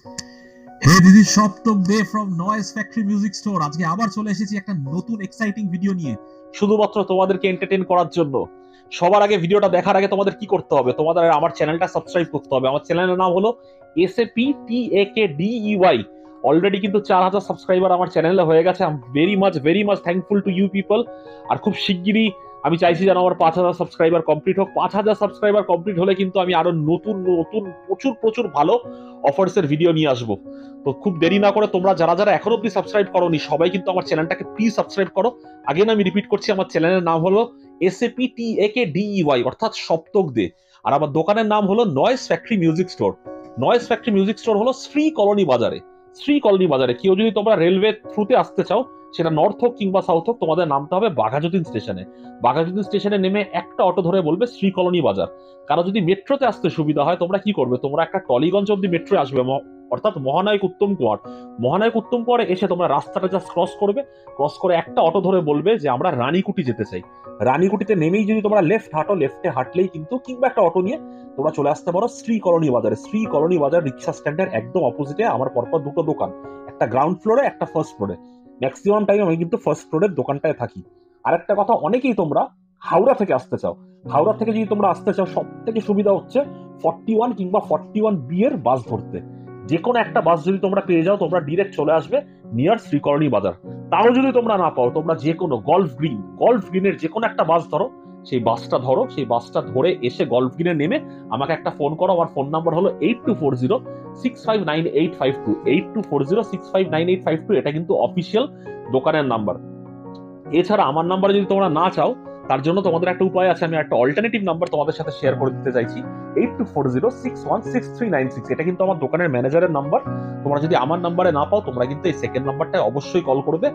Hey, this is Shoptok Day from Noise Factory Music Store. আজকে আবার চলে এসেছি একটা নতুন এক্সাইটিং ভিডিও নিয়ে, শুধুমাত্র তোমাদেরকে এন্টারটেইন করার জন্য। সবার আগে ভিডিওটা দেখার আগে তোমাদের কি করতে হবে? তোমাদের আমার চ্যানেলটা সাবস্ক্রাইব করতে হবে। আমার চ্যানেলের নাম হলো SAPTAKDEY। অলরেডি কিন্তু 4000 সাবস্ক্রাইবার আমার চ্যানেলে হয়ে গেছে। I am very much thankful to you people. আর খুব শিগগিরই আমি চাইছি যেন আমার 5000 সাবস্ক্রাইবার কমপ্লিট হোক। 5000 সাবস্ক্রাইবার কমপ্লিট হলে কিন্তু আমি আরো নতুন নতুন প্রচুর ভালো অফার্স এর ভিডিও নিয়ে আসবো। তো খুব দেরি না করে তোমরা যারা এখনো অব্দি সাবস্ক্রাইব করোনি সবাই কিন্তু আমার চ্যানেলটাকে প্লিজ সাবস্ক্রাইব করো। আগে আমি রিপিট করছি, আমার চ্যানেলের নাম হলো SAPTAKDEY অর্থাৎ সপ্তক দে। আর আমার দোকানের নাম হলো noise factory music store. Noise factory music store হলো শ্রী কলোনি বাজারে। শ্রী কলোনি বাজারে কেউ যদি তোমরা রেলওয়ে থ্রুতে আসতে চাও, সেটা নর্থ হোক কিংবা সাউথ হোক, তোমাদের নামতে হবে বাঘাযতীন স্টেশনে। বাঘাযতীন স্টেশনে নেমে একটা অটো ধরে বলবে শ্রী কলোনি বাজার। কারো যদি মেট্রোতে আসতে সুবিধা হয়, তোমরা কি করবে, তোমরা একটা টলিগঞ্জ অব্দি মেট্রো আসবে, অর্থাৎ মহানায়ক উত্তম কুমার। মহানায়ক উত্তম কুমারে এসে তোমরা রাস্তাটা জাস্ট ক্রস করবে। ক্রস করে একটা অটো ধরে বলবে যে আমরা রানীকুটি যেতে চাই। রানীকুটিতে নেমেই যদি তোমরা লেফট হাঁটো, লেফটে হাঁটলেই কিন্তু, কিংবা একটা অটো নিয়ে তোমরা চলে আসতে পারো শ্রী কলোনি বাজারে। শ্রী কলোনি বাজার রিক্সা স্ট্যান্ডের একদম অপোজিটে আমার পরপর দুটো দোকান, একটা গ্রাউন্ড ফ্লোরে একটা ফার্স্ট ফ্লোরে। ম্যাক্সিমাম টাইম আমি কিন্তু ফার্স্ট ফ্লোরের দোকানটায় থাকি। আরেকটা কথা, অনেকেই তোমরা হাওড়া থেকে আসতে চাও। হাওড়া থেকে যদি তোমরা আসতে চাও, সব থেকে সুবিধা হচ্ছে 41 কিংবা 41B এর বাস ধরতে। যে কোনো একটা বাস যদি তোমরা পেয়ে যাও, তোমরা ডিরেক্ট চলে আসবে নিয়ার শ্রীকরণী বাজার। তাও যদি তোমরা না পাও, তোমরা যে কোনো গল্ফ গ্রিনের যে কোনো একটা বাস ধরো, সেই বাসটা ধরে এসে গল্ফ গ্রিনে নেমে আমাকে একটা ফোন করো। আমার ফোন নাম্বার হলো 8240659852 8240659852। এটা কিন্তু অফিসিয়াল দোকানের নাম্বার। এছাড়া আমার নাম্বারে যদি তোমরা না চাও, তার জন্য তোমাদের একটা উপায় আছে। আমি একটা অল্টারনেটিভ নাম্বার তোমাদের সাথে শেয়ার করে দিতে চাইছি, 8240616396। এটা কিন্তু আমার দোকানের ম্যানেজারের নাম্বার। তোমরা যদি আমার নাম্বারে না পাও, তোমরা কিন্তু এই সেকেন্ড নাম্বারটায় অবশ্যই কল করবে।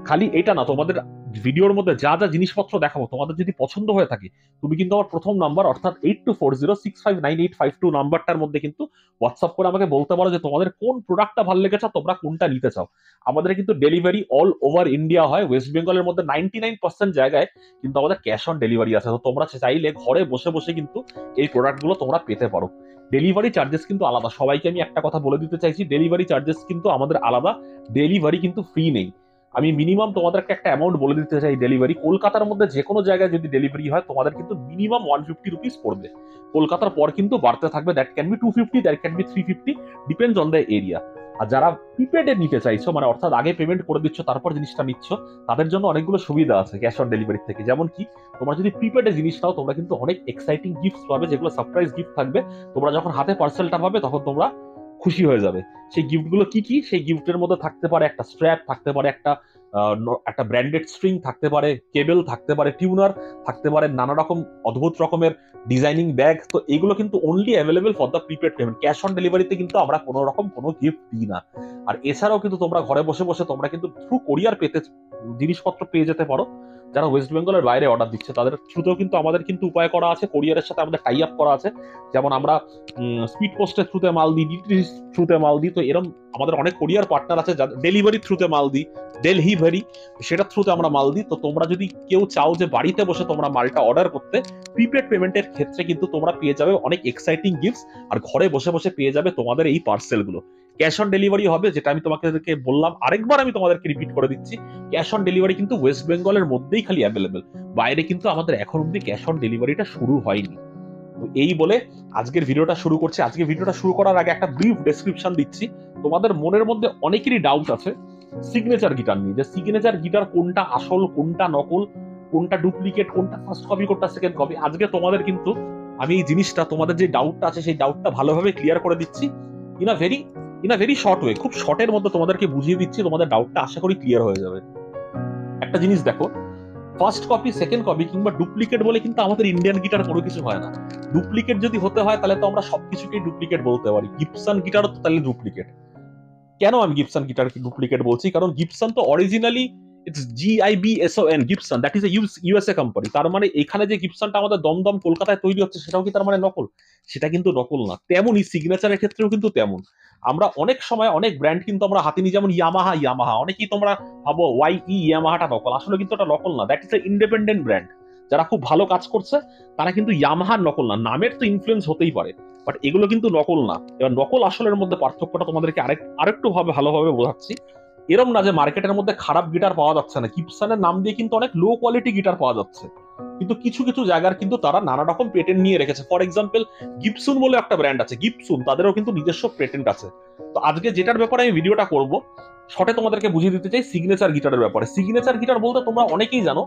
খালি এটা না, তোমাদের ভিডিওর মধ্যে যা জিনিসপত্র দেখাবো, তোমাদের যদি পছন্দ হয়ে থাকে, তুমি কিন্তু আমার প্রথম নাম্বার অর্থাৎ 8240659852 নাম্বারটার মধ্যে কিন্তু হোয়াটসঅ্যাপ করে আমাকে বলতে পারো যে তোমাদের কোন প্রোডাক্টটা ভালো লেগেছে, তোমরা কোনটা নিতে চাও। আমাদের কিন্তু ডেলিভারি অল ওভার ইন্ডিয়া হয়। ওয়েস্ট বেঙ্গলের মধ্যে 99% জায়গায় কিন্তু আমাদের ক্যাশ অন ডেলিভারি আছে। তো তোমরা চাইলে ঘরে বসে বসে কিন্তু এই প্রোডাক্টগুলো তোমরা পেতে পারো। ডেলিভারি চার্জেস কিন্তু আলাদা। সবাইকে আমি একটা কথা বলে দিতে চাইছি, ডেলিভারি চার্জেস কিন্তু আমাদের আলাদা। ডেলিভারি কিন্তু ফ্রি নেই। আমি মিনিমাম তোমাদেরকে একটা অ্যামাউন্ট বলে দিতে চাই। ডেলিভারি কলকাতার মধ্যে যে কোনো জায়গায় যদি ডেলিভারি হয়, তোমাদের কিন্তু মিনিমাম 150 রুপিস পড়বে। কলকাতার পর কিন্তু বাড়তে থাকবে। That can be 250, that can be 350, depends on the area. আর যারা প্রিপেডে নিতে চাইছো, মানে অর্থাৎ আগে পেমেন্ট করে দিচ্ছ তারপর জিনিসটা নিচ্ছ, তাদের জন্য অনেকগুলো সুবিধা আছে ক্যাশ অন ডেলিভারি থেকে। যেমন কি, তোমরা যদি প্রিপেডে জিনিস নাও, তোমরা কিন্তু অনেক এক্সাইটিং গিফট পাবে, যেগুলো সারপ্রাইজ গিফট থাকবে। তোমরা যখন হাতে পার্সেলটা পাবে, তখন তোমরা খুশি হয়ে যাবে। সেই গিফটগুলো কি কি? সেই গিফটের মধ্যে থাকতে পারে একটা স্ট্র্যাপ, থাকতে পারে একটা ব্র্যান্ডেড স্ট্রিং, থাকতে পারে কেবল, থাকতে পারে টিউনার, থাকতে পারে নানা রকম অদ্ভুত রকমের ডিজাইনিং ব্যাগ। তো এগুলো কিন্তু only available for the prepaid payment. Cash on ডেলিভারিতে কিন্তু আমরা কোনো রকম কোনো গিফট দিই না। আর এছাড়াও কিন্তু তোমরা ঘরে বসে বসে তোমরা কিন্তু থ্রু কোরিয়ার জিনিসপত্র পেয়ে যেতে পারো। যারা ওয়েস্ট বেঙ্গলের বাইরে অর্ডার দিচ্ছে, তাদের থ্রুতেও কিন্তু আমাদের কিন্তু উপায় করা আছে। কোরিয়ারের সাথে আমাদের টাই আপ করা আছে। যেমন আমরা স্পিড পোস্টের থ্রুতে মাল দিই, ডিটিডি থ্রুতে মাল দিই। তো এরকম আমাদের অনেক কোরিয়ার পার্টনার আছে, যাদের ডেলিভারি থ্রুতে মাল দিই, ডেলিভারি সেটা থ্রুতে আমরা মাল দিই। তো তোমরা যদি কেউ চাও যে বাড়িতে বসে তোমরা মালটা অর্ডার করতে, প্রিপেড পেমেন্টের ক্ষেত্রে কিন্তু তোমরা পেয়ে যাবে অনেক এক্সাইটিং গিফটস। আর ঘরে বসে বসে পেয়ে যাবে তোমাদের এই পার্সেলগুলো। ক্যাশ অন ডেলিভারি হবে, যেটা আমি তোমাদেরকে বললাম, আরেকবার আমি তোমাদেরকে রিপিট করে দিচ্ছি, ক্যাশ অন ডেলিভারি কিন্তু ওয়েস্ট বেঙ্গলের মধ্যেই খালি অ্যাভেলেবেল। বাইরে কিন্তু আমাদের এখন অব্দি ক্যাশ অন ডেলিভারিটা শুরু হয়নি। তো এই বলে আজকের ভিডিওটা শুরু করছি। আজকের ভিডিওটা শুরু করার আগে একটা ব্রিফ ডেসক্রিপশন দিচ্ছি। তোমাদের মনের মধ্যে অনেকেরই ডাউট আছে সিগনেচার গিটার নিয়ে, যে সিগনেচার গিটার কোনটা আসল, কোনটা নকল, কোনটা ডুপ্লিকেট, কোনটা ফার্স্ট কপি, কোনটা সেকেন্ড কপি। আজকে তোমাদের কিন্তু আমি এই জিনিসটা, তোমাদের যে ডাউটটা আছে, সেই ডাউটটা ভালোভাবে ক্লিয়ার করে দিচ্ছি in a very short way. খুব শর্টের মধ্যে তোমাদেরকে বুঝিয়ে দিচ্ছি, তোমাদের ডাউটটা আশা করি ক্লিয়ার হয়ে যাবে। একটা জিনিস দেখো, ফার্স্ট কপি, সেকেন্ড কপি কিংবা ডুপ্লিকেট বলে কিন্তু আমাদের ইন্ডিয়ান গিটার কোনো কিছু হয় না। ডুপ্লিকেট যদি হতে হয়, তাহলে তো আমরা সবকিছুকেই ডুপ্লিকেট বলতে পারি। গিবসন গিটারও তো তাহলে ডুপ্লিকেট। কেন আমি গিবসন গিটারকে ডুপ্লিকেট বলছি? কারণ গিবসন তো originally it's GIBSON, Gibson, that is a USA company. তার মানে এখানে যে গিবসনটা আমাদের দমদম কলকাতায় তৈরি হচ্ছে, সেটাও কি তার মানে নকল? সেটা কিন্তু নকল না। তেমনই সিগনেচারের ক্ষেত্রেও কিন্তু তেমন। আমরা অনেক সময় অনেক ব্র্যান্ড কিন্তু আমরা হাতে নিই, যেমন ইয়ামাহা। অনেকেই তোমরা ভাবো YE ইয়ামাহাটা নকল, আসলে কিন্তু এটা নকল না। That is a independent brand. যারা খুব ভালো কাজ করছে তারা কিন্তু ইয়ামাহার নকল না। নামের তো ইনফ্লুয়েন্স হতেই পারে, বাট এগুলো কিন্তু নকল না। এবার নকল আসলের মধ্যে পার্থক্যটা তোমাদেরকে আরেকটু ভালোভাবে বোঝাচ্ছি। এরম না যে মার্কেটের মধ্যে খারাপ গিটার পাওয়া যাচ্ছে না, গিবসনের নাম দিয়ে কিন্তু অনেক লো কোয়ালিটি গিটার পাওয়া যাচ্ছে, কিন্তু কিছু কিছু জায়গার কিন্তু তারা নানা রকম পেটেন্ট নিয়ে রেখেছে। ফর এক্সাম্পল গিবসন বলে একটা ব্র্যান্ড আছে, গিবসন, তাদেরও কিন্তু নিজস্ব পেটেন্ট আছে। তো আজকে যেটার ব্যাপারে আমি ভিডিওটা করব, শর্টে তোমাদেরকে বুঝিয়ে দিতে চাই সিগনেচার গিটারের ব্যাপারে। সিগনেচার গিটার বলতে তোমরা অনেকেই জানো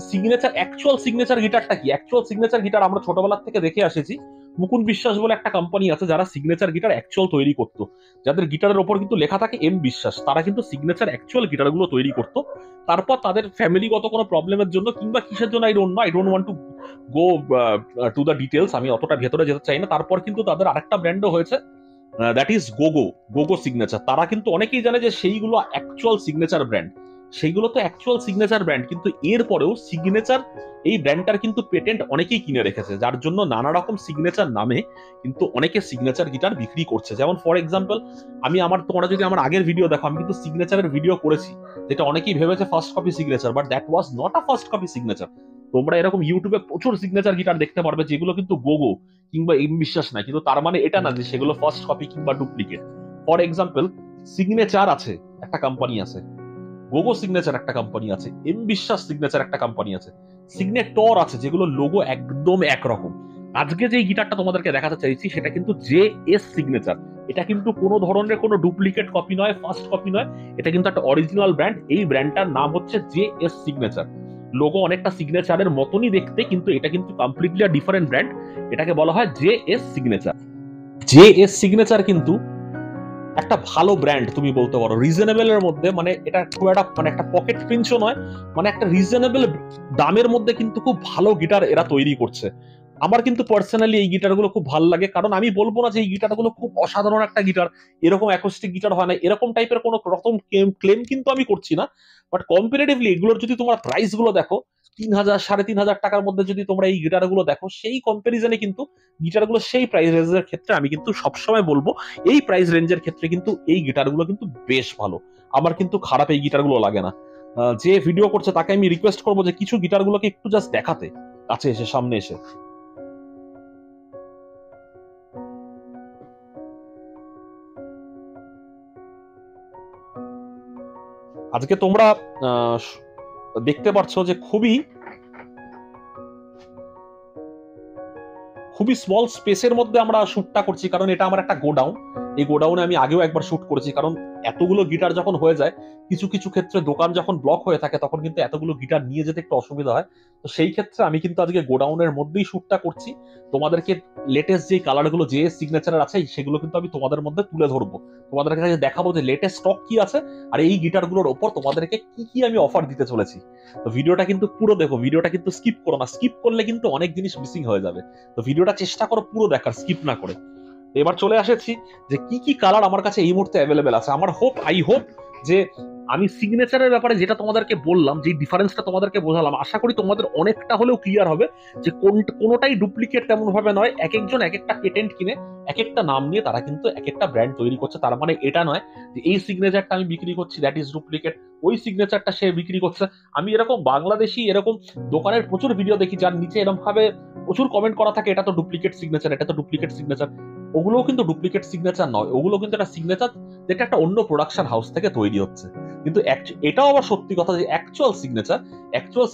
সিগনেচার, অ্যাকচুয়াল সিগনেচার গিটারটা কি। অ্যাকচুয়াল সিগনেচার গিটার আমরা ছোটবেলা থেকে দেখে আসেছি, মুকুন বিশ্বাস বলে একটা কোম্পানি আছে যারা সিগনেচার গিটার অ্যাকচুয়াল তৈরি করতো, যাদের গিটারের ওপর কিন্তু লেখা থাকে এম বিশ্বাস, তারা কিন্তু সিগনেচার অ্যাকচুয়াল গিটারগুলো তৈরি করতো। তারপর তাদের ফ্যামিলিগত কোনো প্রবলেমের জন্য কিংবা কিসের জন্য I don't want to go to the details, আমি অতটা ভেতরে যেতে চাই না। তারপর কিন্তু তাদের আরেকটা ব্র্যান্ডও হয়েছে, দ্যাট ইজ গোগো সিগনেচার। তারা কিন্তু অনেকেই জানে যে সেইগুলো অ্যাকচুয়াল সিগনেচার ব্র্যান্ড, সেইগুলো তো অ্যাকচুয়াল সিগনেচার ব্র্যান্ড, কিন্তু এরপরেও সিগনেচার এই ব্র্যান্ডটার কিন্তু পেটেন্ট অনেকেই কিনে রেখেছে, যার জন্য নানা রকম সিগনেচার নামে কিন্তু অনেকে সিগনেচার গিটার বিক্রি করছে। যেমন ফর এক্সাম্পল তোমরা যদি আমার আগের ভিডিও দেখো, আমি কিন্তু সিগনেচারের ভিডিও করেছি, যেটা অনেকেই ভেবেছে first copy signature, but that was not a first copy signature. তোমরা এরকম ইউটিউবে প্রচুর সিগনেচার গিটার দেখতে পারবে যেগুলো কিন্তু গোগো কিংবা এম বিশ্বাস না, কিন্তু তার মানে এটা না যে সেগুলো ফার্স্ট কপি কিংবা ডুপ্লিকেট। ফর এক্সাম্পল সিগনেচার আছে একটা কোম্পানি আছে, গোগো সিগনেচার একটা কোম্পানি আছে, এম বিশ্বাস সিগনেচার একটা কোম্পানি আছে, সিগনেটর আছে, যেগুলো লোগো একদম একরকম। আজকে যে গিটারটা তোমাদেরকে দেখাতে চাইছি সেটা কিন্তু জে এস সিগনেচার। এটা কিন্তু কোনো ধরনের কোনো ডুপ্লিকেট কপি নয়, ফার্স্ট কপি নয়, এটা কিন্তু একটা অরিজিনাল ব্র্যান্ড। এই ব্র্যান্ডটার নাম হচ্ছে জে এস সিগনেচার। লোগো অনেকটা সিগনেচারের মতনই দেখতে, কিন্তু এটা কিন্তু কমপ্লিটলি ডিফারেন্ট ব্র্যান্ড। এটাকে বলা হয় J S signature. J S signature কিন্তু একটা ভালো ব্র্যান্ড, তুমি বলতে পারো রিজনেবল এর মধ্যে, মানে এটা খুব একটা মানে একটা পকেট প্রিন্সও নয়, মানে একটা রিজনেবল দামের মধ্যে কিন্তু খুব ভালো গিটার এরা তৈরি করছে। আমার কিন্তু পার্সোনালি এই গিটারগুলো খুব ভালো লাগে, কারণ আমি বলবো না যে এই গিটারগুলো খুব অসাধারণ একটা গিটার, এরকম অ্যাকোস্টিক গিটার হয় না, এরকম টাইপের কোনো রকম ক্লেম কিন্তু আমি করছি না। বাট কম্পারেটিভলি এগুলোর যদি তোমরা প্রাইস গুলো দেখো, 3,000 3,500 টাকার মধ্যে যদি তোমরা এই গিটারগুলো দেখো, সেই কম্পারিজনে কিন্তু গিটারগুলো সেই প্রাইস রেঞ্জের ক্ষেত্রে আমি কিন্তু সবসময় বলবো এই প্রাইস রেঞ্জের ক্ষেত্রে কিন্তু এই গিটারগুলো কিন্তু বেশ ভালো। আমার কিন্তু খারাপ এই গিটারগুলো লাগে না। যে ভিডিও করছে তাকে আমি রিকোয়েস্ট করবো যে কিছু গিটারগুলোকে একটু জাস্ট দেখাতে, কাছে এসে, সামনে এসে। আজকে তোমরা দেখতে পাচ্ছ যে খুবই স্মল স্পেসের মধ্যে আমরা শুটটা করছি, কারণ এটা আমার একটা গোডাউন। এই গোডাউনে আমি আগেও একবার শুট করেছি, কারণ এতগুলো গিটার যখন হয়ে যায়, কিছু কিছু ক্ষেত্রে দোকান যখন ব্লক হয়ে থাকে, তখন কিন্তু এতগুলো গিটার নিয়ে যেতে একটু অসুবিধা হয়। তো সেই ক্ষেত্রে আমি কিন্তু আজকে গোডাউনের মধ্যেই শুটটা করছি। তোমাদেরকে লেটেস্ট যে কালারগুলো যে সিগনেচারের আছে সেগুলো কিন্তু আমি তোমাদের মধ্যে তুলে ধরবো, তোমাদের কাছে দেখাবো যে লেটেস্ট স্টক কি আছে, আর এই গিটারগুলোর ওপর তোমাদেরকে কি কি আমি অফার দিতে চলেছি। তো ভিডিওটা কিন্তু পুরো দেখো, ভিডিওটা কিন্তু স্কিপ করো না, স্কিপ করলে কিন্তু অনেক জিনিস মিসিং হয়ে যাবে। তো ভিডিওটা চেষ্টা করো পুরো দেখার, স্কিপ না করে। এবার চলে আসেছি যে কি কি কালার আমার কাছে এই মুহূর্তে অ্যাভেলেবেল আছে। আই হোপ যে আমি সিগনেচারের ব্যাপারে যেটা তোমাদেরকে বললাম, যে ডিফারেন্সটা তোমাদেরকে বোঝালাম, আশা করি তোমাদের অনেকটা হলেও ক্লিয়ার হবে যে কোনোটাই ডুপ্লিকেট তেমন ভাবে নয়। এক একজন এক একটা পেটেন্ট কিনে এক একটা নাম নিয়ে তারা কিন্তু এক একটা ব্র্যান্ড তৈরি করছে। তার মানে এটা নয় যে এই সিগনেচারটা আমি বিক্রি করছি দ্যাট ইজ ডুপ্লিকেট, ওই সিগনেচারটা সে বিক্রি করছে। আমি এরকম বাংলাদেশি এরকম দোকানের প্রচুর ভিডিও দেখি যার নিচে এরকম ভাবে প্রচুর কমেন্ট করা থাকে, এটা তো ডুপ্লিকেট সিগনেচার, এটা তো ডুপ্লিকেট সিগনেচার। ওগুলোও কিন্তু ডুপ্লিকেট সিগনেচার নয়, ওগুলো কিন্তু একটা সিগনেচার যেটা একটা অন্য প্রোডাকশন হাউস থেকে তৈরি হচ্ছে। কিন্তু এটাও আবার সত্যি কথা যে অ্যাকচুয়াল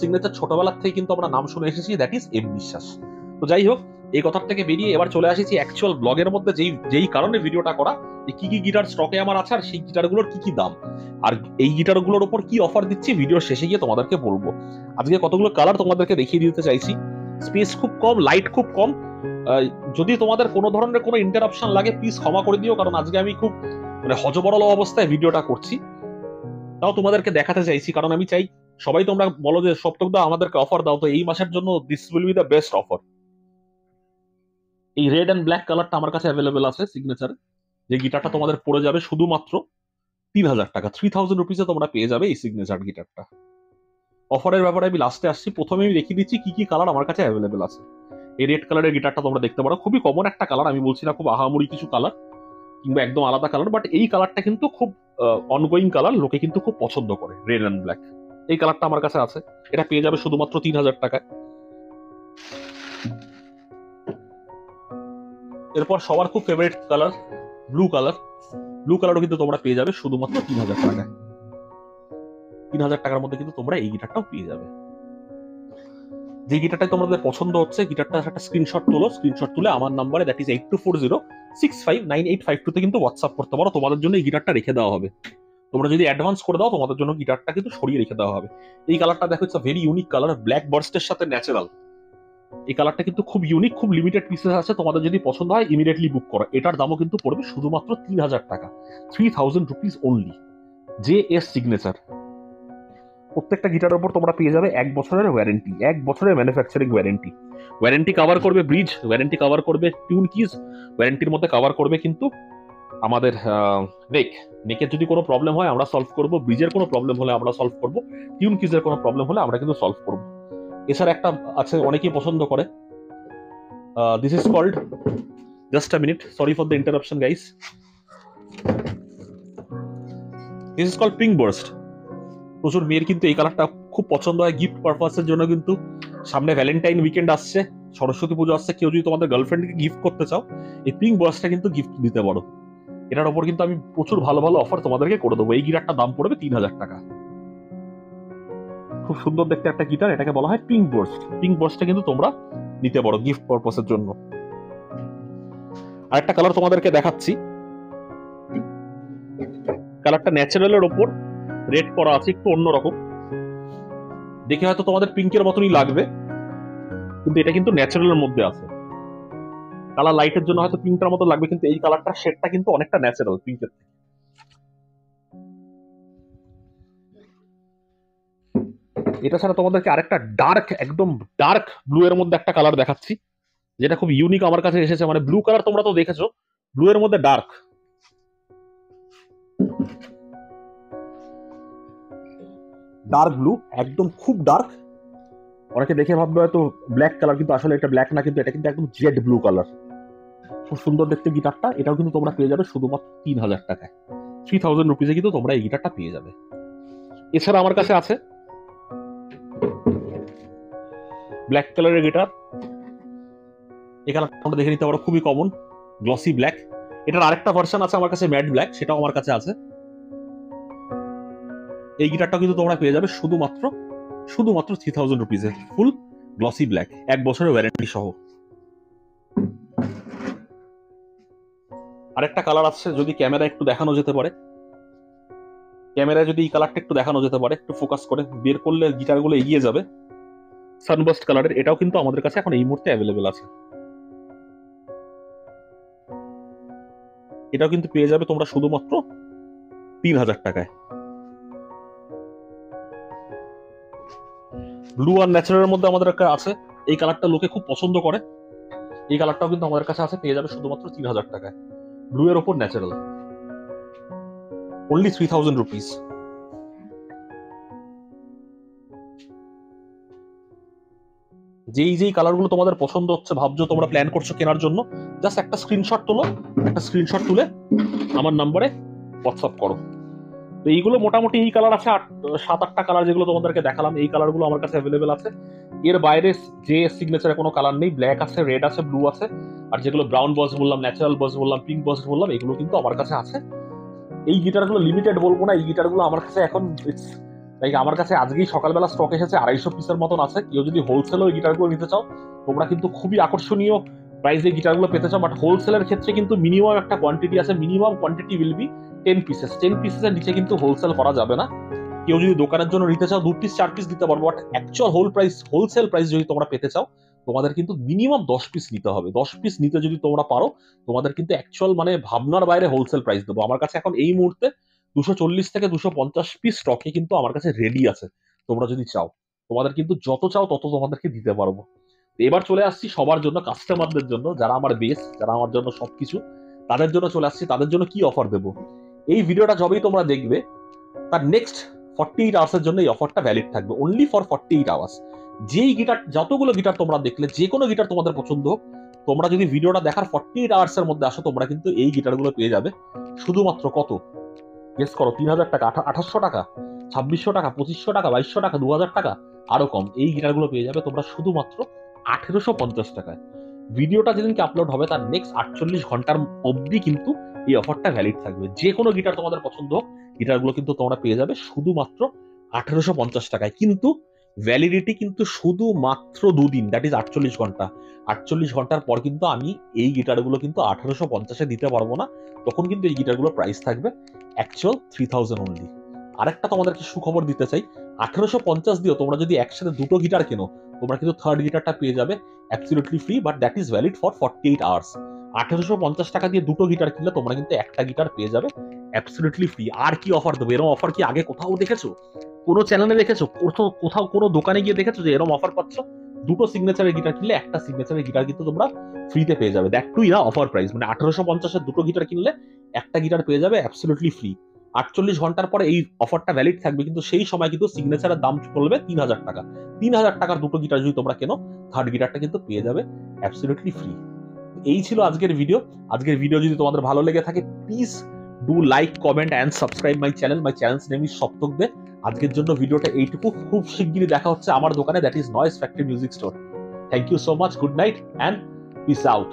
সিগনেচার ছোটবেলার থেকে কিন্তু আমরা নাম শুনে এসেছি, দ্যাট ইজ এম বিশ্বাস। তো যাই হোক, এই কথার থেকে বেরিয়ে এবার চলে আসেছি অ্যাকচুয়াল ব্লগের মধ্যে, যেই কারণে ভিডিওটা করা, যে কি কি গিটার স্টকে আমার আছে আর সেই গিটারগুলোর কি কি দাম, আর এই গিটারগুলোর উপর কি অফার দিচ্ছি ভিডিওর শেষে গিয়ে তোমাদেরকে বলবো। আজকে কতগুলো কালার তোমাদেরকে দেখিয়ে দিতে চাইছি। স্পেস খুব কম, লাইট খুব কম, যদি তোমাদের কোনো ধরনের কোনো ইন্টারাপশন লাগে প্লিজ ক্ষমা করে দিও, কারণ আজকে আমি খুব মানে হজবরল অবস্থায় ভিডিওটা করছি। তাও তোমাদেরকে দেখাতে চাইছি, কারণ আমি চাই সবাই তোমরা বলো যে সপ্তাহ আমাদেরকে অফার দাও, তো এই মাসের জন্য this will be the best offer. এই রেড এন্ড ব্ল্যাক কালারটা আমার কাছে অ্যাভেলেবেল আছে সিগনেচার, যে গিটারটা তোমাদের পড়ে যাবে শুধুমাত্র 3,000 টাকা, 3,000 রুপিসে তোমরা পেয়ে যাবে এই সিগনেচার গিটারটা। অফারের ব্যাপারে আমি লাস্টে আসছি, প্রথমে আমি দেখিয়ে দিচ্ছি কি কি কালার আমার কাছে অ্যাভেলেবেল আছে। এই রেড কালারের গিটারটা তোমরা দেখতে পারো, খুবই কমন একটা কালার, আমি বলছি না খুব আহামরি কিছু কালার কিংবা একদম আলাদা কালার, বাট এই কালারটা কিন্তু খুব অনগোয়িং কালার, লোকে কিন্তু খুব পছন্দ করে, রেড এন্ড ব্ল্যাক। এই কালারটা আমার কাছে আছে, এটা পেয়ে যাবে শুধুমাত্র 3,000 টাকায়। এরপর সবার খুব favourite colour blue colour. Blue কালারও কিন্তু তোমরা পেয়ে যাবে শুধুমাত্র 3000 টাকায়। 3000 টাকার মধ্যে কিন্তু তোমরা এই গিটারটাও পেয়ে যাবে। যে গিটারটাই তোমাদের পছন্দ হচ্ছে, গিটারটা একটা স্ক্রিনশট তোলো, স্ক্রিনশট তুলে আমার নাম্বারে দ্যাট ইজ 8240659852 তে কিন্তু হোয়াটসঅ্যাপ করতে পারো। তোমাদের জন্য এই গিটারটা রেখে দেওয়া হবে। তোমরা যদি অ্যাডভান্স করে দাও তোমাদের জন্য গিটারটা কিন্তু সরিয়ে রেখে দেওয়া হবে। এই কালারটা দেখো, it's a very unique colour, black বার্স্টের সাথে ন্যাচারাল। এই কালারটা কিন্তু খুব ইউনিক, খুব লিমিটেড পিসেস আছে। তোমাদের যদি পছন্দ হয় ইমিডিয়েটলি বুক করো। এটার দামও কিন্তু পড়বে শুধুমাত্র 3000 টাকা, 3000 রুপিস অনলি। JS signature. প্রত্যেকটা গিটারের উপর তোমরা পেয়ে যাবে 1 বছরের ওয়ারেন্টি, 1 বছরের ম্যানুফ্যাকচারিং ওয়ারেন্টি। ওয়ারেন্টি কভার করবে ব্রিজ, ওয়ারেন্টি কভার করবে টিউন কিজ, ওয়ারেন্টির মধ্যে কভার করবে কিন্তু আমাদের নেকের যদি কোনো প্রবলেম হয় আমরা সলভ করব, ব্রিজের কোনো প্রবলেম হলে আমরা সলভ করব, টিউন কিজের কোনো প্রবলেম হলে আমরা কিন্তু সলভ করব। এছাড়া একটা আছে অনেকেই পছন্দ করে, this is called, just a minute, sorry for the interruption guys, this is called pink burst. প্রচুর মেয়ের কিন্তু এই কালারটা খুব পছন্দ হয় গিফট পারপাসের জন্য। কিন্তু সামনে ভ্যালেন্টাইন উইকেন্ড আসছে, সরস্বতী পুজো আসছে, কেউ যদি তোমাদের গার্লফ্রেন্ডকে গিফট করতে চাও এই পিঙ্ক বার্স্টটা কিন্তু গিফট দিতে পারো। এটার উপর কিন্তু আমি প্রচুর ভালো ভালো অফার তোমাদেরকে করে দেবো। এই গিটারটার দাম পড়বে 3000 টাকা। খুব সুন্দর দেখতে একটা গিটার, এটাকে বলা হয় পিঙ্ক বার্স্ট। পিঙ্ক বার্স্টটা কিন্তু তোমরা নিতে পারো গিফট পারপাসের জন্য। আরেকটা কালার তোমাদেরকে দেখাচ্ছি, কালারটা ন্যাচারালের ওপর রেড করা আছে, একটু অন্যরকম দেখে হয়তো তোমাদের পিঙ্কের মতনই লাগবে, কিন্তু এটা কিন্তু ন্যাচারালের মধ্যে আছে। কালার লাইটের জন্য হয়তো পিঙ্কটার মতো লাগবে, কিন্তু এই কালারটার শেডটা কিন্তু অনেকটা ন্যাচারাল পিঙ্কের থেকে। এটা ছাড়া তোমাদেরকে আরেকটা ডার্ক, একদম ডার্ক ব্লু এর মধ্যে একটা কালার দেখাচ্ছি, যেটা খুব ইউনিক আমার কাছে এসেছে। মানে ব্লু কালার তোমরা তো দেখেছো, ব্লু এর মধ্যে ডার্ক, ডার্ক ব্লু, একদম খুব ডার্ক। অনেকে দেখে ভাববে হয়তো ব্ল্যাক কালার, কিন্তু আসলে এটা ব্ল্যাক না, কিন্তু এটা কিন্তু একদম জেড ব্লু কালার। খুব সুন্দর দেখতে গিটারটা, এটাও কিন্তু তোমরা পেয়ে যাবে শুধুমাত্র 3000 টাকায়। 3000 রুপিসে কিন্তু তোমরা এই গিটারটা পেয়ে যাবে। এছাড়া আমার কাছে আছে ব্ল্যাক কালারের গিটার। এই কালারটা তোমরা দেখে নিতে পারো, খুবই কমন, গ্লসি ব্ল্যাক। এটার আরেকটা ভার্সন আছে আমার কাছে, ম্যাট ব্ল্যাক, সেটাও আমার কাছে আছে। এই গিটারটা কিন্তু তোমরা পেয়ে যাবে শুধুমাত্র 3000 রুপিসে, ফুল গ্লসি ব্ল্যাক, 1 বছরের ওয়ারেন্টি সহ। আরেকটা কালার আছে, যদি ক্যামেরা একটু দেখানো যেতে পারে, ক্যামেরায় যদি এই কালারটা একটু দেখানো যেতে পারে, একটু ফোকাস করে বের করলে গিটারগুলো এগিয়ে যাবে। সানবাস্ট কালারের, এটাও কিন্তু আমাদের কাছে এখন এই মুহূর্তে অ্যাভেলেবেল আছে। এটাও কিন্তু পেয়ে যাবে তোমরা শুধুমাত্র 3000 টাকায়। ব্লু আর ন্যাচারালের মধ্যে আমাদের একটা আছে, এই কালারটা লোকে খুব পছন্দ করে, এই কালারটাও কিন্তু আমাদের কাছে আছে, পেয়ে যাবে শুধুমাত্র 3000 টাকায়। ব্লু এর ওপর ন্যাচারাল, অনলি 3000 রুপিস। যেই কালারগুলো তোমাদের পছন্দ হচ্ছে, ভাবছো তোমরা প্ল্যান করছো কেনার জন্য, জাস্ট একটা স্ক্রিনশট তোলো, একটা স্ক্রিনশট তুলে আমার নাম্বারে হোয়াটসঅ্যাপ করো। তো এইগুলো মোটামুটি এই কালার আছে 7-8টা কালার, যেগুলো তোমাদেরকে দেখালাম এই কালারগুলো আমার কাছে অ্যাভেলেবেল আছে। এর বাইরে যে সিগনেচারে কোনো কালার নেই, ব্ল্যাক আছে, রেড আছে, ব্লু আছে, আর যেগুলো ব্রাউন বার্স্ট বললাম, ন্যাচারাল বার্স্ট বললাম, পিঙ্ক বার্স্ট বললাম, এগুলো কিন্তু আমার কাছে আছে। এই গিটারগুলো লিমিটেড বলবো না, এই গিটারগুলো আমার কাছে এখন আমার কাছে আজকেই সকালবেলা স্টক এসেছে, 250 পিসের মতন আছে। কেউ যদি হোলসেলও এই গিটারগুলো নিতে চাও, তোমরা কিন্তু খুবই আকর্ষণীয় প্রাইসে গিটারগুলো পেতে চাও। বাট হোলসেলের ক্ষেত্রে কিন্তু মিনিমাম একটা কোয়ান্টিটি আছে, minimum quantity will be 10 pieces. 10 পিসেসের নিচে কিন্তু হোলসেল করা যাবে না। কেউ যদি দোকানের জন্য নিতে চাও 2 পিস 4 পিস দিতে পারবো, বাট অ্যাকচুয়াল হোলসেল প্রাইস যদি তোমরা পেতে চাও, তোমাদের কিন্তু মিনিমাম 10 পিস নিতে হবে। 10 পিস নিতে যদি তোমরা পারো, তোমাদের কিন্তু অ্যাকচুয়াল মানে ভাবনার বাইরে হোলসেল প্রাইস দেবো। আমার কাছে এখন এই মুহূর্তে 240 থেকে 250 পিস স্টকে কিন্তু আমার কাছে রেডি আছে। তোমরা যদি চাও, তোমাদের কিন্তু যত চাও তত তোমাদেরকে দিতে পারবো। এবার চলে আসছি সবার জন্য, কাস্টমারদের জন্য, যারা আমার বেস, যারা আমার জন্য সবকিছু, তাদের জন্য চলে আসছি। তাদের জন্য কি অফার দেবো, এই ভিডিওটা যবেই তোমরা দেখবে তার নেক্সট 48 আওয়ার্সের জন্য এই অফারটা ভ্যালিড থাকবে, অনলি ফর 48 আওয়ার্স। যেই গিটার, যতগুলো গিটার তোমরা দেখলে, যে কোনো গিটার তোমাদের পছন্দ হোক, তোমরা যদি ভিডিওটা দেখার 48 আওয়ার্সের মধ্যে আসো, তোমরা কিন্তু এই গিটারগুলো পেয়ে যাবে শুধুমাত্র কত, গেস করো, 3000 টাকা, 2800 টাকা, 2600 টাকা, 2500 টাকা, 2200 টাকা, 2000 টাকা, আরো কম। এই গিটারগুলো পেয়ে যাবে তোমরা শুধুমাত্র 1850 টাকায়। ভিডিওটা যেদিনকে আপলোড হবে তার নেক্সট 48 ঘন্টার অবধি কিন্তু এই অফারটা ভ্যালিড থাকবে। যে কোনো গিটার তোমাদের পছন্দ হোক, গিটারগুলো কিন্তু তোমরা পেয়ে যাবে শুধুমাত্র 1850 টাকায়। কিন্তু ভ্যালিডিটি কিন্তু শুধুমাত্র 2 দিন, দ্যাট ইজ 48 ঘন্টা। 48 ঘন্টার পর কিন্তু আমি এই গিটারগুলো কিন্তু 1850-এ দিতে পারবো না। তখন কিন্তু এই গিটারগুলোর প্রাইস থাকবে অ্যাকচুয়াল 3000 অনলি। আরেকটা তোমাদেরকে সুখবর দিতে চাই, 1850 দিয়েও তোমরা যদি একসাথে দুটো গিটার কেনো, তোমরা কিন্তু থার্ড গিটারটা পেয়ে যাবে absolutely free, but that is valid for 48 hours. 1850 টাকা দিয়ে দুটো গিটার কিনলে তোমরা কিন্তু একটা গিটার পেয়ে যাবে অ্যাবসলিউটলি ফ্রি। আর কি অফার দেবো? এরকম অফার কি আগে কোথাও দেখেছো? কোনো চ্যানেলে দেখেছো? কোথাও কোনো দোকানে গিয়ে দেখেছো যে এরকম অফার পাচ্ছ? দুটো সিগনেচারের গিটার কিনলে একটা সিগনেচারের গিটার কিন্তু তোমরা ফ্রিতে পেয়ে যাবে, that too ya offer price. মানে 1850-এর দুটো গিটার কিনলে একটা গিটার পেয়ে যাবে অ্যাবসলিউটলি ফ্রি। 48 ঘন্টার পরে এই অফারটা ভ্যালিড থাকবে, কিন্তু সেই সময় কিন্তু সিগনেচারের দাম চলবে 3000 টাকা। 3000 টাকার দুটো গিটার যদি তোমরা কেনো, থার্ড গিটারটা কিন্তু পেয়ে যাবে অ্যাবসলিউটলি ফ্রি। এই ছিল আজকের ভিডিও। আজকের ভিডিও যদি তোমাদের ভালো লেগে থাকে, please do like, comment and subscribe my channel. My channel's name is Saptak Dey. আজকের জন্য ভিডিওটা এইটুকু। খুব শিগগিরই দেখা হচ্ছে আমার দোকানে, that is noise factory music store. Thank you so much, good night and peace out.